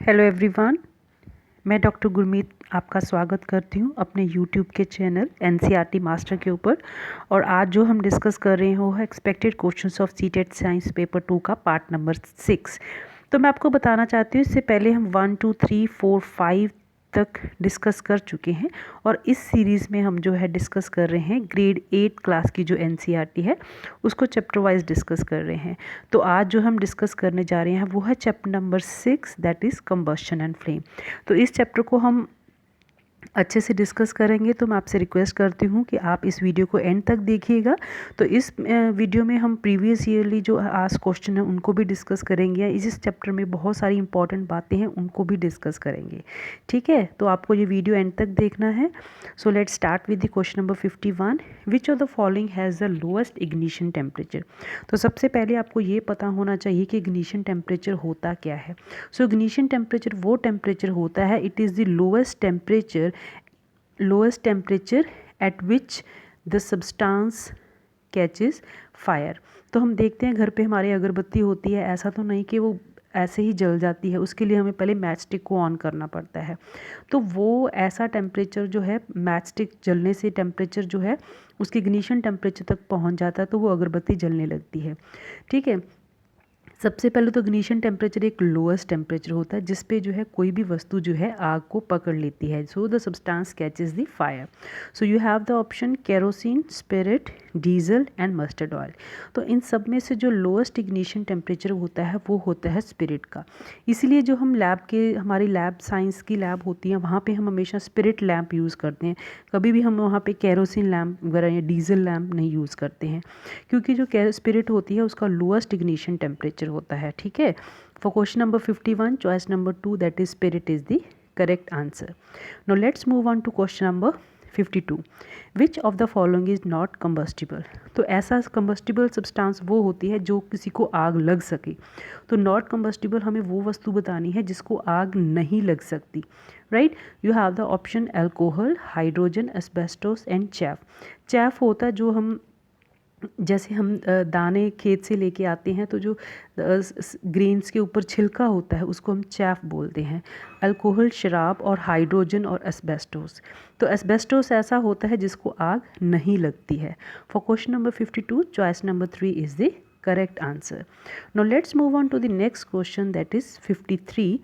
Hello everyone, मैं doctor Gurmeet आपका स्वागत करती हूँ अपने यूट्यूब के चैनल एनसीईआरटी मास्टर के ऊपर। और आज जो हम डिस्कस कर रहे हैं वो है expected questions of CTET science paper 2 का पार्ट नंबर 6। तो मैं आपको बताना चाहती हूँ, इससे पहले हम 1 2 3 4 5 तक डिस्कस कर चुके हैं और इस सीरीज़ में हम जो है डिस्कस कर रहे हैं ग्रेड 8 क्लास की जो एनसीईआरटी है उसको चैप्टर वाइज डिस्कस कर रहे हैं। तो आज जो हम डिस्कस करने जा रहे हैं वो है chapter number 6, that is combustion and flame. तो इस चैप्टर को हम अच्छे से डिस्कस करेंगे, तो मैं आपसे रिक्वेस्ट करती हूँ कि आप इस वीडियो को एंड तक देखिएगा। तो इस वीडियो में हम प्रीवियस ईयरली जो आज क्वेश्चन है उनको भी डिस्कस करेंगे। इस चैप्टर में बहुत सारी इंपॉर्टेंट बातें हैं उनको भी डिस्कस करेंगे। ठीक है, तो आपको ये वीडियो एंड तक देखना है। So let's start with the question number 51। Which of the following has the lowest ignition temperature. तो सबसे पहले आपको ये पता होना चाहिए कि इग्निशन टेम्परेचर होता क्या है। सो इग्निशन टेम्परेचर वो टेम्परेचर होता है, it is the lowest temperature at which the substance catches fire। तो हम देखते हैं घर पे हमारी अगरबत्ती होती है, ऐसा तो नहीं कि वो ऐसे ही जल जाती है, उसके लिए हमें पहले मैच स्टिक को ऑन करना पड़ता है। तो वो ऐसा टेम्परेचर जो है मैच स्टिक जलने से टेम्परेचर जो है उसकी इग्निशन टेम्परेचर तक पहुंच जाता है, तो वो अगरबत्ती जलने लगती है। ठीक है, सबसे पहले तो इग्निशन टेम्परेचर एक लोएस्ट टेम्परेचर होता है जिस पे जो है कोई भी वस्तु जो है आग को पकड़ लेती है। So the substance catches the fire. So you have the option kerosene, spirit, diesel and mustard oil. तो इन सब में से जो लोएस्ट इग्निशन टेम्परेचर होता है वो होता है स्पिरिट का। इसीलिए जो हम हमारी लैब साइंस की लैब होती है वहाँ पे हम हमेशा स्पिरिट लैम्प यूज़ करते हैं। कभी भी हम वहाँ पे केरोसिन लैम्प वगैरह या डीजल लैम्प नहीं यूज़ करते हैं, क्योंकि जो स्पिरिट होती है उसका लोएस्ट इग्निशन टेम्परेचर होता है। ठीक है, for question number 51 choice number 2 that is spirit is the correct answer. Now let's move on to question number 52। Which of the following is not combustible. तो ऐसा कंबस्टिबल सब्सटेंस वो होती है जो किसी को आग लग सके। तो नॉट कंबस्टिबल हमें वो वस्तु बतानी है जिसको आग नहीं लग सकती। Right, you have the option alcohol, hydrogen, asbestos and chaff. Chaff होता है जो हम जैसे हम दाने खेत से लेके आते हैं तो जो ग्रेन्स के ऊपर छिलका होता है उसको हम चैफ बोलते हैं। अल्कोहल शराब और हाइड्रोजन और एस्बेस्टोस। तो एस्बेस्टोस ऐसा होता है जिसको आग नहीं लगती है। For question number 52 choice number 3 is the correct answer. Now let's move on to the next question that is 53।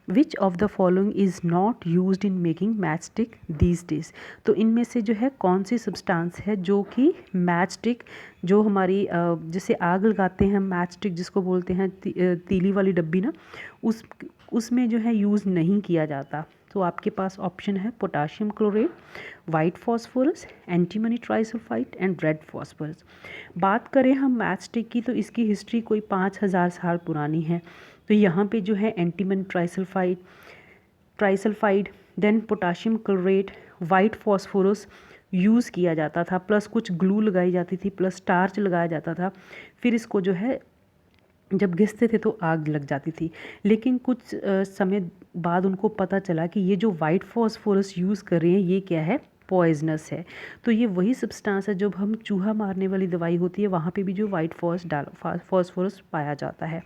Which of the following is not use in making match stick these days. तो इनमें से जो है कौन सी substance है जो कि match stick जो हमारी जैसे आग लगाते हैं मैच स्टिक जिसको बोलते हैं तीली वाली डब्बी ना, उसमें जो है यूज़ नहीं किया जाता। तो आपके पास ऑप्शन है potassium chlorate, white phosphorus, antimony trisulphide and red phosphorus. बात करें हम मैच स्टिक की तो इसकी हिस्ट्री कोई 5000 साल पुरानी है। तो यहाँ पे जो है antimony trisulphide then potassium chlorate, white phosphorus use किया जाता था, प्लस कुछ ग्लू लगाई जाती थी, प्लस स्टार्च लगाया जाता था। फिर इसको जो है जब घिसते थे तो आग लग जाती थी। लेकिन कुछ समय बाद उनको पता चला कि ये जो वाइट फॉस्फोरस यूज़ कर रहे हैं ये क्या है, पॉइजनस है। तो ये वही सब्सटेंस है जब हम चूहा मारने वाली दवाई होती है वहाँ पे भी जो वाइट फॉस्फोरस पाया जाता है।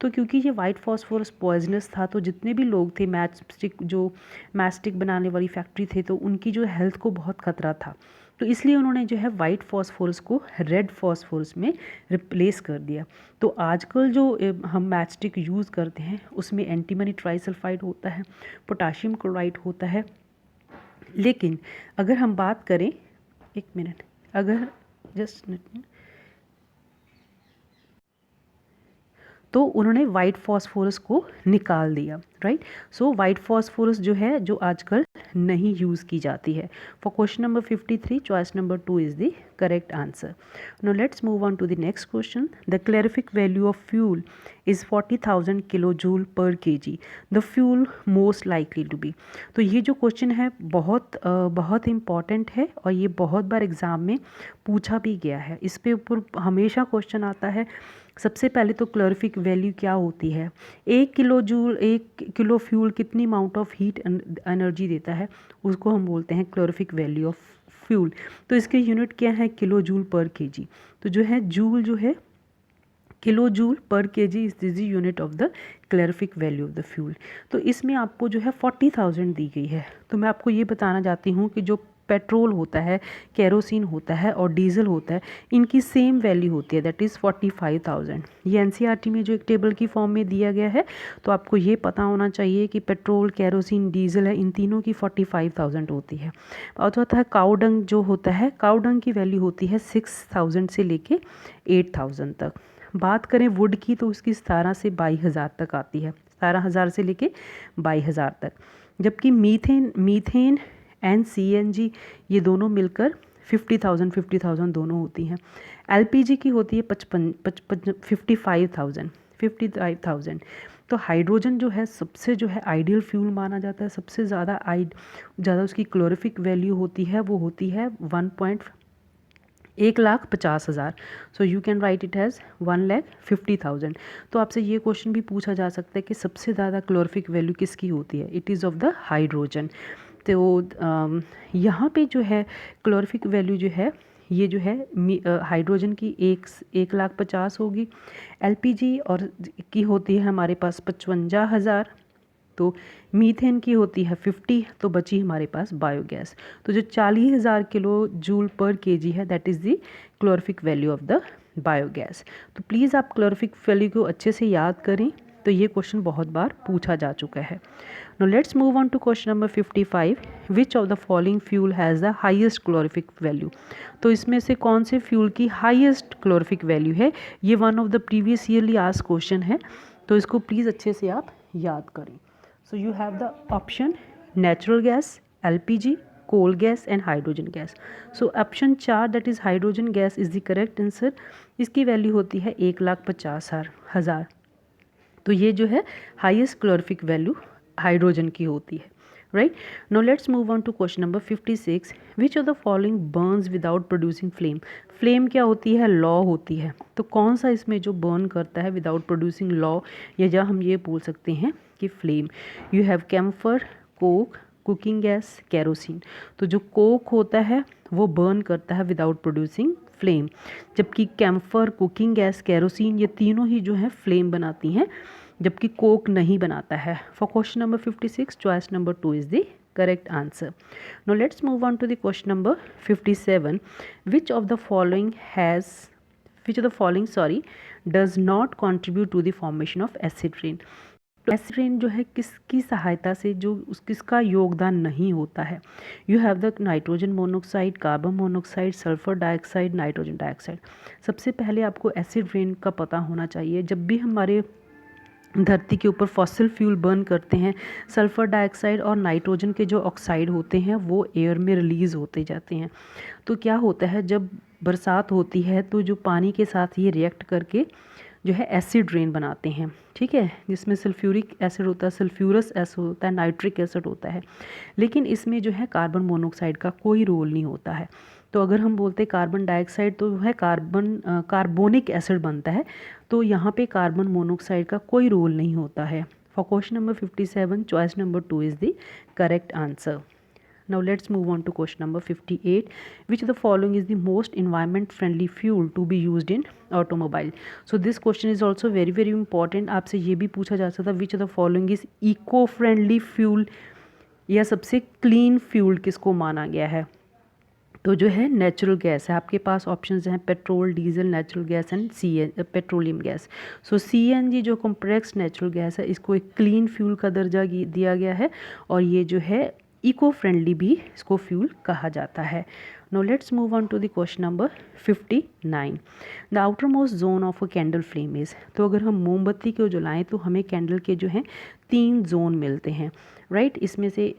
तो क्योंकि ये वाइट फॉस्फोरस पॉइजनस था तो जितने भी लोग थे मैच स्टिक बनाने वाली फैक्ट्री थे तो उनकी जो हेल्थ को बहुत खतरा था। तो इसलिए उन्होंने जो है वाइट फॉस्फोरस को रेड फॉस्फोरस में रिप्लेस कर दिया। तो आजकल जो हम मैच स्टिक यूज़ करते हैं उसमें एंटीमनी ट्राइसल्फाइड होता है, पोटाशियम क्लोराइड होता है। लेकिन अगर हम बात करें, एक मिनट, अगर जस्ट तो उन्होंने वाइट फॉस्फोरस को निकाल दिया। राइट, सो वाइट फॉस्फोरस जो है जो आजकल नहीं यूज़ की जाती है। For question number 53 choice number 2 is the correct answer. Now let's move on to the next question. The calorific value of fuel is 40,000 kilo joule per KG, the fuel most likely to be. तो ये जो question है बहुत important है और ये बहुत बार exam में पूछा भी गया है। इस पे ऊपर हमेशा क्वेश्चन आता है। सबसे पहले तो कैलोरीफिक वैल्यू क्या होती है, 1 किलो फ्यूल कितनी अमाउंट ऑफ हीट एनर्जी देता है, उसको हम बोलते हैं कैलोरीफिक वैल्यू ऑफ फ्यूल। तो इसके यूनिट क्या है, किलो जूल पर केजी। तो जो है जूल जो है kilo joule per KG is the unit of the calorific value of the fuel. तो इसमें आपको जो है 40,000 दी गई है। तो मैं आपको ये बताना चाहती हूँ कि जो पेट्रोल होता है, केरोसिन होता है और डीजल होता है, इनकी सेम वैल्यू होती है, दैट इज़ 45,000। ये एनसीईआरटी में जो एक टेबल की फॉर्म में दिया गया है। तो आपको ये पता होना चाहिए कि पेट्रोल, केरोसिन, डीजल है, इन तीनों की 45,000 होती है। और जो होता है काउडंग जो होता है, काउडंग की वैल्यू होती है 6,000 से लेके 8,000 तक। बात करें वुड की तो उसकी 17 से 22,000 तक आती है, 17,000 से लेके 22,000 तक। जबकि मीथेन एंड सीएनजी ये दोनों मिलकर 50,000 दोनों होती हैं। एलपीजी की होती है 55,000। तो हाइड्रोजन जो है सबसे जो है आइडियल फ्यूल माना जाता है। सबसे ज़्यादा उसकी क्लोरीफिक वैल्यू होती है, वो होती है 1,50,000। So you can write it has 1,50,000। तो आपसे ये क्वेश्चन भी पूछा जा सकता है कि सबसे ज़्यादा क्लोरीफिक वैल्यू किसकी होती है? It is of the hydrogen. तो यहाँ पे जो है क्लोरीफिक वैल्यू जो है ये जो है हाइड्रोजन की 1,50,000 होगी। एलपीजी और की होती है हमारे पास 55,000। तो मीथेन की होती है 50। तो बची हमारे पास बायोगैस। तो जो 40,000 किलो जूल पर केजी है, that is the calorific value of the biogas. तो प्लीज़ आप क्लोरीफिक वैल्यू को अच्छे से याद करें। तो ये क्वेश्चन बहुत बार पूछा जा चुका है। Now let's move on to question number 55. Which of the following fuel has the highest calorific value? तो इसमें से कौन से फ्यूल की हाईएस्ट क्लोरीफिक वैल्यू है? ये one of the previous yearly asked question है। तो इसको प्लीज़ अच्छे से आप याद करें। So you have the option natural gas, LPG, coal gas and hydrogen gas. So option 4 that is hydrogen gas is the correct answer. इसकी value होती है 1,50,000। तो ये जो है हाईएस्ट क्लोरीफिक वैल्यू हाइड्रोजन की होती है, right. Now let's move on to question number 56। Which of the following burns without producing flame? Flame क्या होती है? लॉ होती है। तो कौन सा इसमें जो बर्न करता है विदाउट प्रोड्यूसिंग लॉ, या जहाँ हम ये बोल सकते हैं कि flame? You have camphor, coke, cooking gas, kerosene. तो जो कोक होता है वो बर्न करता है विदाउट प्रोड्यूसिंग फ्लेम, जबकि कैम्फर, कुकिंग गैस, केरोसिन ये तीनों ही जो है फ्लेम बनाती हैं, जबकि कोक नहीं बनाता है। For question number 56 choice number 2 is the correct answer. Now let's move on to the question number 57। Which of the following does not contribute to the formation of acid rain? तो acid rain जो है किसकी सहायता से, किसका योगदान नहीं होता है? You have the nitrogen monoxide, carbon monoxide, sulphur dioxide, nitrogen dioxide. सबसे पहले आपको एसिड रेन का पता होना चाहिए। जब भी हमारे धरती के ऊपर फॉसिल फ्यूल बर्न करते हैं, सल्फ़र डाइऑक्साइड और नाइट्रोजन के जो ऑक्साइड होते हैं वो एयर में रिलीज़ होते जाते हैं। तो क्या होता है, जब बरसात होती है तो जो पानी के साथ ये रिएक्ट करके जो है एसिड रेन बनाते हैं, ठीक है, जिसमें सल्फ्यूरिक एसिड होता है, सल्फ्यूरस एसिड होता है, नाइट्रिक एसिड होता है। लेकिन इसमें जो है कार्बन मोनोक्साइड का कोई रोल नहीं होता है। तो अगर हम बोलते हैं कार्बन डाइऑक्साइड तो है कार्बोनिक एसिड बनता है। तो यहाँ पे कार्बन मोनोक्साइड का कोई रोल नहीं होता है। For question number 57 choice number 2 is the correct answer. Now let's move on to question number 58. Which of the following is the most environment friendly fuel to be used in automobile? So this question is also very important. आपसे ये भी पूछा जा सकता है which of the following is eco friendly fuel, या सबसे clean fuel किसको माना गया है? तो जो है नेचुरल गैस है। आपके पास ऑप्शंस हैं petrol, diesel, natural gas and petroleum gas. So CNG जो कॉम्प्लेक्स नेचुरल गैस है, इसको एक क्लीन फ्यूल का दर्जा दिया गया है, और ये जो है इको फ्रेंडली भी इसको फ्यूल कहा जाता है। Now let's move on to the question number 59. The outermost zone of a candle flame is, तो अगर हम मोमबत्ती को जलाएं तो हमें कैंडल के जो हैं 3 जोन मिलते हैं, राइट। इसमें से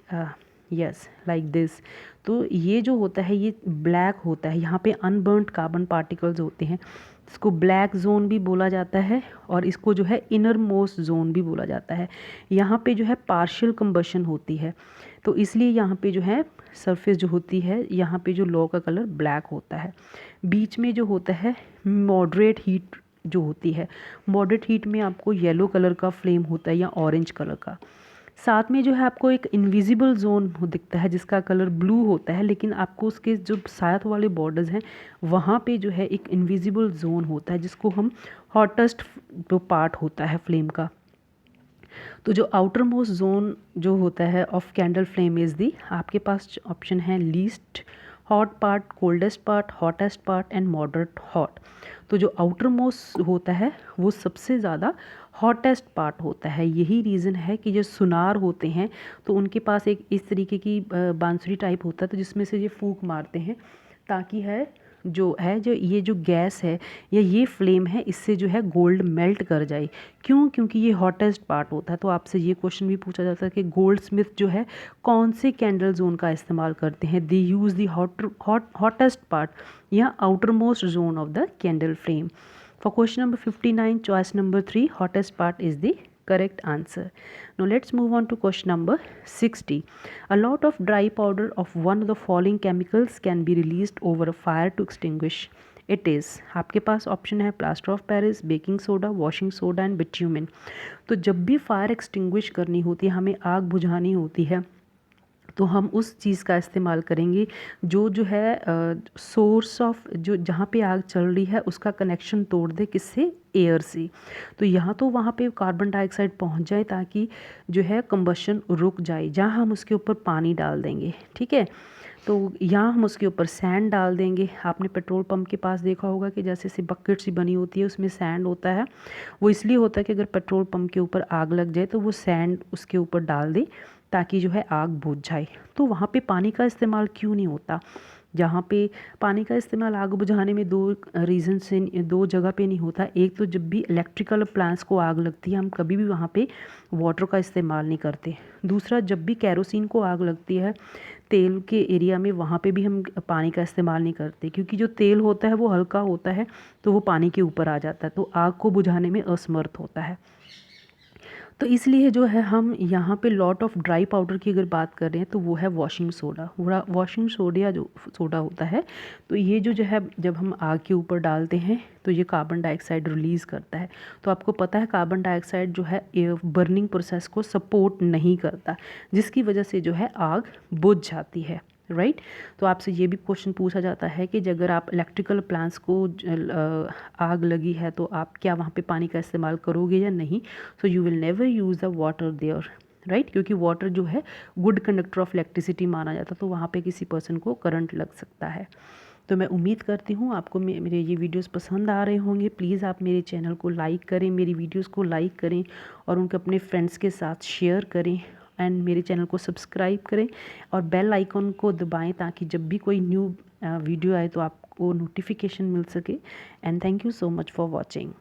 यस लाइक दिस। तो ये जो होता है ये ब्लैक होता है, यहाँ पे अनबर्नड कार्बन पार्टिकल्स होते हैं, इसको ब्लैक जोन भी बोला जाता है, और इसको जो है इनर मोस्ट जोन भी बोला जाता है। यहाँ पे जो है पार्शियल कंबशन होती है, तो इसलिए यहाँ पे जो है सरफेस जो होती है, यहाँ पे जो लौ का कलर ब्लैक होता है। बीच में जो होता है मॉडरेट हीट जो होती है, मॉडरेट हीट में आपको येलो कलर का फ्लेम होता है या ऑरेंज कलर का। साथ में जो है आपको एक इनविजिबल जोन दिखता है जिसका कलर ब्लू होता है, लेकिन आपको उसके जो साथ वाले बॉर्डर्स हैं वहाँ पे जो है एक इनविजिबल जोन होता है जिसको हम हॉटेस्ट जो पार्ट होता है फ्लेम का। तो जो आउटर मोस्ट जोन जो होता है of candle flame is the, आपके पास ऑप्शन है least hot part, coldest part, hottest part and moderate hot. तो जो आउटर मोस्ट होता है वो सबसे ज़्यादा हॉटेस्ट पार्ट होता है। यही रीज़न है कि जो सुनार होते हैं तो उनके पास एक इस तरीके की बांसुरी टाइप होता है, तो जिसमें से ये फूंक मारते हैं ताकि जो ये जो गैस है या ये फ्लेम है इससे जो है गोल्ड मेल्ट कर जाए। क्यों? क्योंकि ये हॉटेस्ट पार्ट होता है। तो आपसे ये क्वेश्चन भी पूछा जाता है कि गोल्ड स्मिथ जो है कौन से कैंडल जोन का इस्तेमाल करते हैं। दे यूज़ दी हॉटेस्ट पार्ट या outer most zone of the candle flame. For question number 59, choice number 3, hottest part is the correct answer. Now let's move on to question number 60. A lot of dry powder of one of the following chemicals can be released over a fire to extinguish. It is, आपके पास option है plaster of Paris, baking soda, washing soda and bitumen. तो जब भी fire extinguish करनी होती है, हमें आग बुझानी होती है, तो हम उस चीज़ का इस्तेमाल करेंगे जो है सोर्स ऑफ जो जहाँ पे आग चल रही है उसका कनेक्शन तोड़ दे, किससे? एयर से। तो यहाँ तो वहाँ पे कार्बन डाइऑक्साइड पहुँच जाए ताकि जो है कंबशन रुक जाए, जहाँ हम उसके ऊपर पानी डाल देंगे, ठीक है। तो यहाँ हम उसके ऊपर सैंड डाल देंगे। आपने पेट्रोल पंप के पास देखा होगा कि जैसे सी बकेट सी बनी होती है, उसमें सैंड होता है। वो इसलिए होता है कि अगर पेट्रोल पंप के ऊपर आग लग जाए तो वो सैंड उसके ऊपर डाल दे ताकि जो है आग बुझ जाए। तो वहाँ पे पानी का इस्तेमाल क्यों नहीं होता? जहाँ पे पानी का इस्तेमाल आग बुझाने में दो रीज़न से, दो जगह पे नहीं होता। एक तो जब भी इलेक्ट्रिकल प्लांट्स को आग लगती है हम कभी भी वहाँ पे वाटर का इस्तेमाल नहीं करते। दूसरा, जब भी कैरोसिन को आग लगती है तेल के एरिया में, वहाँ पे भी हम पानी का इस्तेमाल नहीं करते, क्योंकि जो तेल होता है वो हल्का होता है तो वो पानी के ऊपर आ जाता है, तो आग को बुझाने में असमर्थ होता है। तो इसलिए जो है हम यहाँ पे लॉट ऑफ ड्राई पाउडर की अगर बात कर रहे हैं तो वो है वॉशिंग सोडा। वॉशिंग सोडा जो सोडा होता है, तो ये जो है जब हम आग के ऊपर डालते हैं तो ये कार्बन डाइऑक्साइड रिलीज़ करता है। तो आपको पता है कार्बन डाइऑक्साइड जो है बर्निंग प्रोसेस को सपोर्ट नहीं करता, जिसकी वजह से जो है आग बुझ जाती है, राइट। तो आपसे ये भी क्वेश्चन पूछा जाता है कि अगर आप इलेक्ट्रिकल प्लांट्स को आग लगी है तो आप क्या वहाँ पे पानी का इस्तेमाल करोगे या नहीं? So you will never use the water there, right, क्योंकि वाटर जो है गुड कंडक्टर ऑफ इलेक्ट्रिसिटी माना जाता है, तो वहाँ पे किसी पर्सन को करंट लग सकता है। तो मैं उम्मीद करती हूँ आपको मेरे ये वीडियोस पसंद आ रहे होंगे। प्लीज़ आप मेरे चैनल को लाइक करें, मेरी वीडियोस को लाइक करें और उनके अपने फ्रेंड्स के साथ शेयर करें एंड मेरे चैनल को सब्सक्राइब करें और बेल आइकन को दबाएं ताकि जब भी कोई न्यू वीडियो आए तो आपको नोटिफिकेशन मिल सके। And thank you so much for watching.